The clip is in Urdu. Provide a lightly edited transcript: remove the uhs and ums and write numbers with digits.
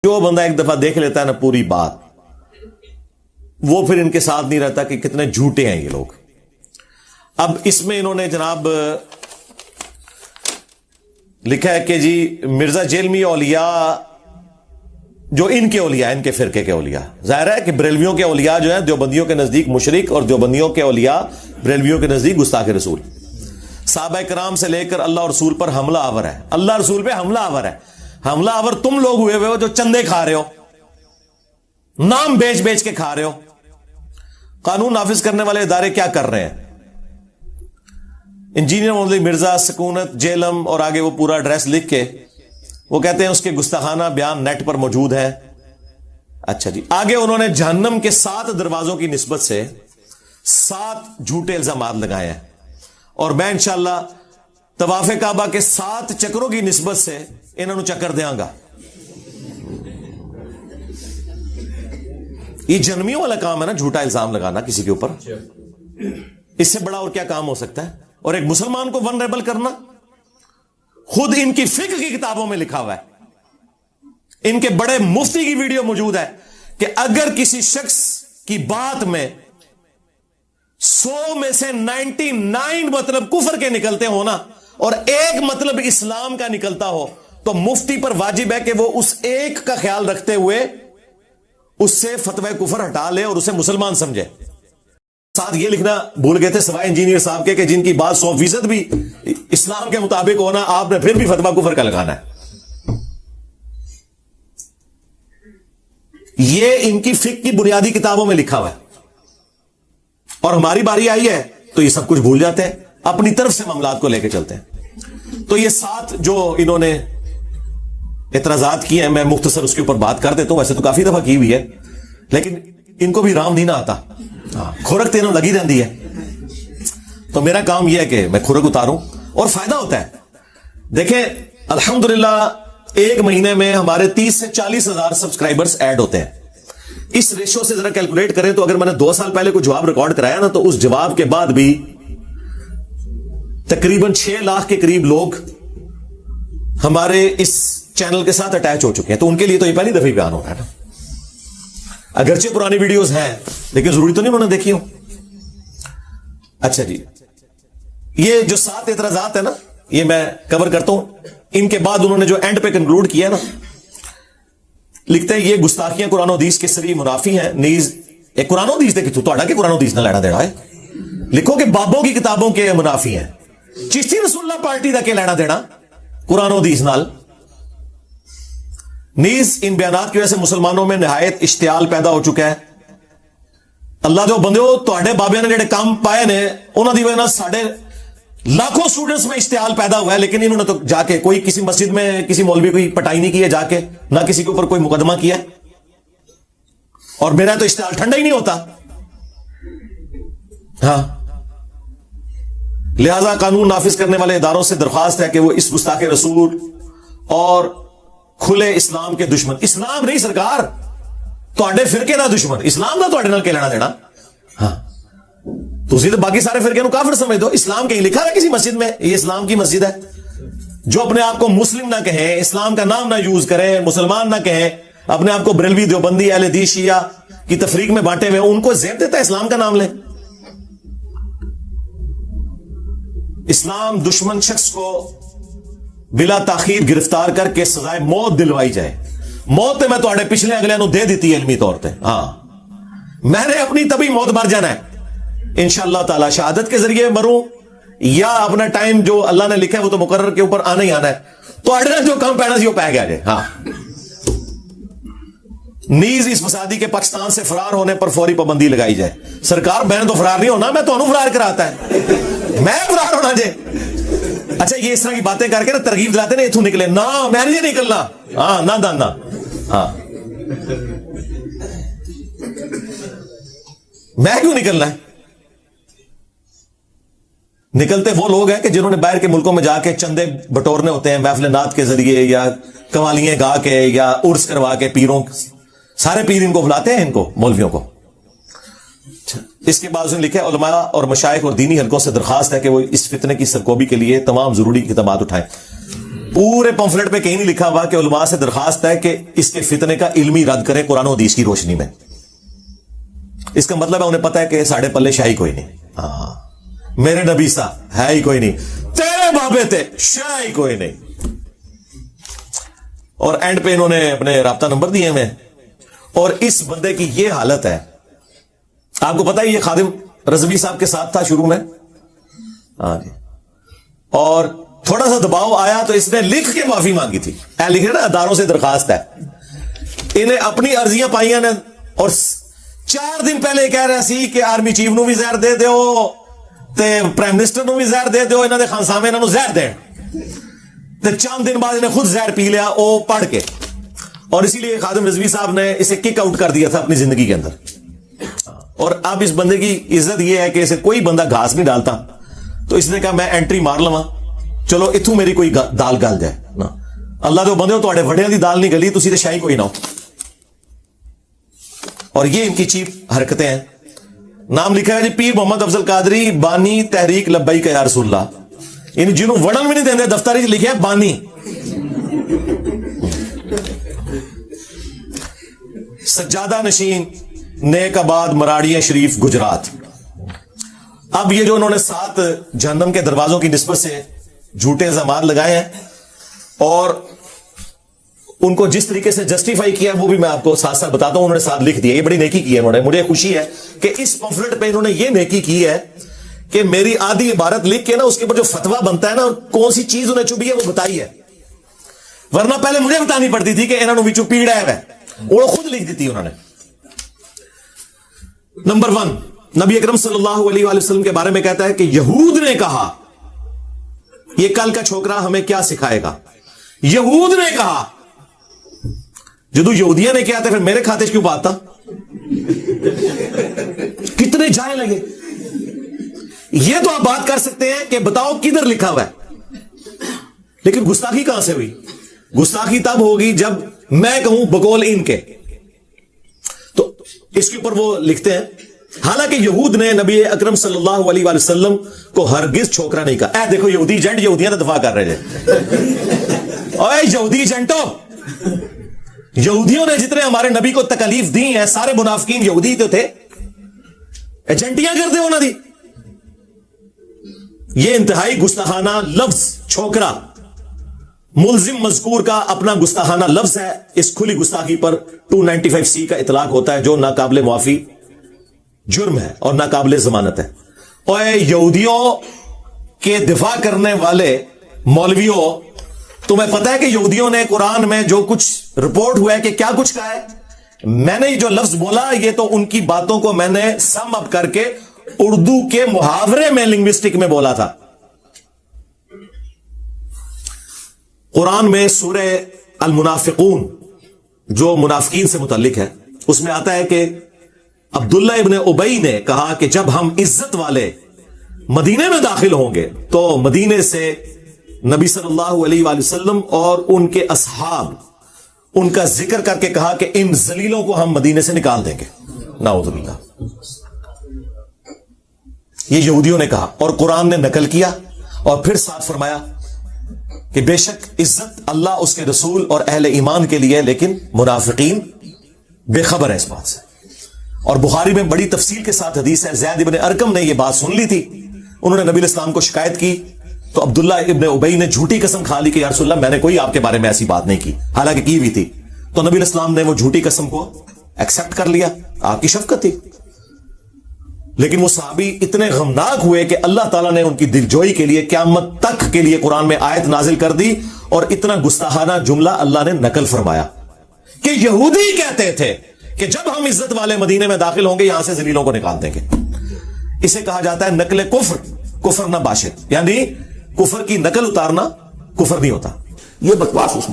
جو بندہ ایک دفعہ دیکھ لیتا ہے نا پوری بات، وہ پھر ان کے ساتھ نہیں رہتا کہ کتنے جھوٹے ہیں یہ لوگ۔ اب اس میں انہوں نے جناب لکھا ہے کہ جی مرزا جیلمی اولیاء جو ان کے اولیاء، ان کے فرقے کے اولیاء، ظاہر ہے کہ بریلویوں کے اولیاء جو ہیں دیوبندیوں کے نزدیک مشرک، اور دیوبندیوں کے اولیاء بریلویوں کے نزدیک گستاخ رسول، صحابہ کرام سے لے کر اللہ رسول پر حملہ آور ہے، اللہ رسول پہ حملہ آور ہے۔ حملہ آور تم لوگ ہوئے ہو جو چندے کھا رہے ہو، نام بیچ بیچ کے کھا رہے ہو۔ قانون نافذ کرنے والے ادارے کیا کر رہے ہیں؟ انجینئر محمد مرزا سکونت جیلم اور آگے وہ پورا ایڈریس لکھ کے وہ کہتے ہیں اس کے گستاخانہ بیان نیٹ پر موجود ہے۔ اچھا جی، آگے انہوں نے جہنم کے 7 دروازوں کی نسبت سے 7 جھوٹے الزامات لگائے ہیں، اور میں انشاءاللہ طواف کعبہ کے 7 چکروں کی نسبت سے انہوں چکر دیاں گا۔ یہ جنمیوں والا کام ہے نا، جھوٹا الزام لگانا کسی کے اوپر، اس سے بڑا اور کیا کام ہو سکتا ہے؟ اور ایک مسلمان کو ونریبل کرنا، خود ان کی فقہ کی کتابوں میں لکھا ہوا ہے، ان کے بڑے مفتی کی ویڈیو موجود ہے کہ اگر کسی شخص کی بات میں 100 میں سے 99 مطلب کفر کے نکلتے ہو نا، اور ایک مطلب اسلام کا نکلتا ہو، تو مفتی پر واجب ہے کہ وہ اس ایک کا خیال رکھتے ہوئے اس سے فتوی کفر ہٹا لے اور اسے مسلمان سمجھے۔ ساتھ یہ لکھنا بھول گئے تھے سوائے انجینئر صاحب کے کہ جن کی بات 100% بھی اسلام کے مطابق ہونا، آپ نے پھر بھی فتوی کفر کا لگانا ہے۔ یہ ان کی فقہ کی بنیادی کتابوں میں لکھا ہوا ہے، اور ہماری باری آئی ہے تو یہ سب کچھ بھول جاتے ہیں، اپنی طرف سے معاملات کو لے کے چلتے ہیں۔ تو یہ 7 جو انہوں نے اعتراضات کیے ہیں، میں مختصر اس کے اوپر بات کر دیتا ہوں، ویسے تو کافی دفعہ کی ہوئی ہے، لیکن ان کو بھی رام نہیں نہ آتا، کھورک تینوں لگی رہتی ہے۔ تو میرا کام یہ ہے کہ میں کھورک اتاروں، اور فائدہ ہوتا ہے۔ دیکھیں الحمدللہ ایک مہینے میں ہمارے 30 سے 40 ہزار سبسکرائبرز ایڈ ہوتے ہیں۔ اس ریشو سے ذرا کیلکولیٹ کریں تو اگر میں نے 2 سال پہلے کوئی جواب ریکارڈ کرایا نا، تو اس جواب کے بعد بھی تقریباً 6 لاکھ کے قریب لوگ ہمارے اس چینل کے ساتھ اٹیچ ہو چکے ہیں۔ تو ان کے لیے تو یہ پہلی دفعہ بیان ہو رہا ہے نا، اگرچہ پرانی ویڈیوز ہیں لیکن ضروری تو نہیں انہوں نے دیکھی ہو۔ اچھا جی، یہ جو 7 اعتراضات ہیں نا، یہ میں کور کرتا ہوں۔ ان کے بعد انہوں نے جو اینڈ پہ کنکلوڈ کیا نا، لکھتے ہیں یہ گستاخیاں قرآن و حدیث کے سری منافی ہیں، نیز ایک قرآن و حدیث دے کہ تو کہ قرآن و حدیث نہ لینا دینا ہے، لکھو کہ بابوں کی کتابوں کے منافی ہیں، چشتی رسول اللہ پارٹی دا کہ لینا دینا قرآن و حدیث نال۔ نیز ان بیانات کی وجہ سے مسلمانوں میں نہایت اشتعال پیدا ہو چکا ہے۔ اللہ جو بندے ہو تواڈے بابے نے جڑے کام پائے نے، انہاں دی وجہ ساڈے لاکھوں سٹوڈنٹس میں اشتعال پیدا ہوا ہے، لیکن انہوں نے تو جا کے کوئی کسی مسجد میں کسی مولوی کوئی پٹائی نہیں کی ہے، جا کے نہ کسی کے اوپر کوئی مقدمہ کیا ہے، اور میرا تو اشتعال ٹھنڈا ہی نہیں ہوتا۔ ہاں، لہذا قانون نافذ کرنے والے اداروں سے درخواست ہے کہ وہ اس گستاخ رسول اور کھلے اسلام کے دشمن، اسلام نہیں سرکار، تواڈے فرقے دا دشمن، اسلام دا تواڈے نال کی لینا دینا؟ ہاں، تسی تو باقی سارے فرقے نو کافر سمجھ دو، اسلام کہیں لکھا ہے کسی مسجد میں یہ اسلام کی مسجد ہے؟ جو اپنے آپ کو مسلم نہ کہیں، اسلام کا نام نہ یوز کریں، مسلمان نہ کہیں، اپنے آپ کو بریلوی دیوبندی اہل حدیث شیعہ کی تفریق میں بانٹے ہوئے، ان کو زیب دیتا ہے اسلام کا نام لیں۔ اسلام دشمن شخص کو بلا تاخیر گرفتار کر کے سزائے موت دلوائی جائے۔ موت میں تو پچھلے اگلے نو دے دیتی ہے علمی طور پہ، ہاں میں نے اپنی تبھی موت مر جانا ہے انشاءاللہ تعالی، شہادت کے ذریعے مروں یا اپنا ٹائم جو اللہ نے لکھا ہے وہ تو مقرر کے اوپر آنا ہی آنا ہے، تو جو کم پینا سی وہ پہ گیا جائے۔ ہاں، نیز اس فسادی کے پاکستان سے فرار ہونے پر فوری پابندی لگائی جائے۔ سرکار میں تو فرار نہیں ہونا، میں تو فرار کراتا ہے، میں فرار ہونا جے۔ اچھا، یہ اس طرح کی باتیں کر کے نا ترغیب دلاتے نا اتوں نکلے، نہ میں نہیں نکلنا، ہاں نہ دانا، ہاں میں کیوں نکلنا ہے؟ نکلتے وہ لوگ ہیں کہ جنہوں نے باہر کے ملکوں میں جا کے چندے بٹورنے ہوتے ہیں محفل نعت کے ذریعے، یا قوالیاں گا کے، یا عرس کروا کے، پیروں سارے پیر ان کو بلاتے ہیں، ان کو مولویوں کو۔ اس کے بعد اس نے لکھا علماء اور مشائخ اور دینی حلقوں سے درخواست ہے کہ وہ اس فتنے کی سرکوبی کے لیے تمام ضروری اقدامات اٹھائیں۔ پورے پمفلٹ پہ کہیں نہیں لکھا ہوا کہ علماء سے درخواست ہے کہ اس کے فتنے کا علمی رد کریں قرآن و حدیث کی روشنی میں. اس کا مطلب ہے انہیں پتا ہے کہ ساڑھے پلے شاہی کوئی نہیں. ہاں میرے نبی صاحب ہے ہی کوئی نہیں, تیرے بابے تھے شاہی کوئی نہیں. اور اینڈ پہ انہوں نے اپنے رابطہ نمبر دیے ہمیں. اور اس بندے کی یہ حالت ہے, آپ کو پتا ہے یہ خادم رضوی صاحب کے ساتھ تھا شروع میں. ہاں جی. اور تھوڑا سا دباؤ آیا تو اس نے لکھ کے معافی مانگی تھی. لکھے نا اداروں سے درخواست ہے. انہیں اپنی عرضیاں پائیاں نے, اور 4 دن پہلے کہہ رہا سی کہ آرمی چیف نو بھی زہر دے دیو تے پرائم منسٹر نو بھی زہر دے دیو, انہوں نے خانسامے انہوں نے زہر دین تے 4 دن بعد انہیں خود زہر پی لیا وہ پڑھ کے. اور اسی لیے خادم رضوی صاحب نے اسے کک آؤٹ کر دیا تھا اپنی زندگی کے اندر. اور اب اس بندے کی عزت یہ ہے کہ اسے کوئی بندہ گھاس نہیں ڈالتا, تو اس نے کہا میں انٹری مار لواں, چلو اتوں میری کوئی دال گل جائے نا. اللہ دے بندے ہو, تھوڑے وڈیاں دی دال نہیں گلی, تسی تے شاہی کوئی نہ ہو. اور یہ ان کی چیف حرکتیں ہیں. نام لکھا ہے جی پیر محمد افضل قادری بانی تحریک لبیک یا رسول اللہ. یعنی جنہوں وڑن بھی نہیں دیندے دفتر ہی لکھا ہے بانی. سجادہ نشین نیک آباد مراڑیاں شریف گجرات. اب یہ جو انہوں نے 7 جہنم کے دروازوں کی نسبت سے جھوٹے الزامات لگائے ہیں اور ان کو جس طریقے سے جسٹیفائی کیا وہ بھی میں آپ کو ساتھ ساتھ بتاتا ہوں. انہوں نے ساتھ لکھ دیا, یہ بڑی نیکی کی ہے انہوں نے. مجھے خوشی ہے کہ اس پمفلٹ پہ انہوں نے یہ نیکی کی ہے کہ میری آدھی عبارت لکھ کے نا اس کے اوپر جو فتویٰ بنتا ہے نا, کون سی چیز انہیں چبھی ہے وہ بتائی ہے. ورنہ پہلے مجھے بتانی پڑتی تھی کہ انہوں نے پیڑ ہے, وہ خود لکھ دیتی انہوں نے. نمبر 1, نبی اکرم صلی اللہ علیہ وآلہ وسلم کے بارے میں کہتا ہے کہ یہود نے کہا. یہ کل کا چھوکرا ہمیں کیا سکھائے گا؟ یہود نے کہا. جدو یہودیاں نے کیا تھا پھر میرے کھاتے کیوں بات تھا؟ کتنے جائیں لگے. یہ تو آپ بات کر سکتے ہیں کہ بتاؤ کدھر لکھا ہوا ہے, لیکن گستاخی کہاں سے ہوئی؟ گستاخی تب ہوگی جب میں کہوں بقول ان کے. تو اس کے اوپر وہ لکھتے ہیں حالانکہ یہود نے نبی اکرم صلی اللہ علیہ وآلہ وسلم کو ہرگز چھوکرا نہیں کہا. اے دیکھو یہودی ایجنٹ یہودیاں دفاع کر رہے ہیں. اوے یہودی ایجنٹو, یہودیوں نے جتنے ہمارے نبی کو تکلیف دی ہیں سارے منافقین یہودی تو تھے, ایجنٹیاں کر دے انہوں نے. یہ انتہائی گستاخانہ لفظ چھوکرا ملزم مذکور کا اپنا گستاخانہ لفظ ہے. اس کھلی گستاخی پر 295C کا اطلاق ہوتا ہے جو ناقابل معافی جرم ہے اور ناقابل ضمانت ہے. اور یہودیوں کے دفاع کرنے والے مولویوں, تمہیں پتا ہے کہ یہودیوں نے قرآن میں جو کچھ رپورٹ ہوا ہے کہ کیا کچھ کہا ہے؟ میں نے جو لفظ بولا یہ تو ان کی باتوں کو میں نے سم اپ کر کے اردو کے محاورے میں لنگوسٹک میں بولا تھا. قرآن میں سورہ المنافقون جو منافقین سے متعلق ہے اس میں آتا ہے کہ عبداللہ ابن ابی نے کہا کہ جب ہم عزت والے مدینے میں داخل ہوں گے تو مدینے سے نبی صلی اللہ علیہ وآلہ وسلم اور ان کے اصحاب ان کا ذکر کر کے کہا کہ ان ذلیلوں کو ہم مدینے سے نکال دیں گے. نعوذ باللہ. یہ یہودیوں نے کہا اور قرآن نے نقل کیا اور پھر ساتھ فرمایا کہ بے شک عزت اللہ اس کے رسول اور اہل ایمان کے لیے, لیکن منافقین بے خبر ہے اس بات سے. اور بخاری میں بڑی تفصیل کے ساتھ حدیث ہے, زید ابن ارقم نے یہ بات سن لی تھی, انہوں نے نبی اسلام کو شکایت کی تو عبداللہ ابن ابی نے جھوٹی قسم کھا لی کہ یا رسول اللہ میں نے کوئی آپ کے بارے میں ایسی بات نہیں کی, حالانکہ کی ہوئی تھی. تو نبی اسلام نے وہ جھوٹی قسم کو ایکسپٹ کر لیا, آپ کی شفقت تھی. لیکن وہ صحابی اتنے غمناک ہوئے کہ اللہ تعالیٰ نے ان کی دلجوئی کے لیے قیامت تک کے لیے قرآن میں آیت نازل کر دی اور اتنا گستاخانہ جملہ اللہ نے نقل فرمایا کہ یہودی کہتے تھے کہ جب ہم عزت والے مدینے میں داخل ہوں گے یہاں سے ذلیلوں کو نکال دیں گے. اسے کہا جاتا ہے نقل کفر, کفر نہ باشد, یعنی کفر کی نقل اتارنا کفر نہیں ہوتا. یہ بکواس اس نے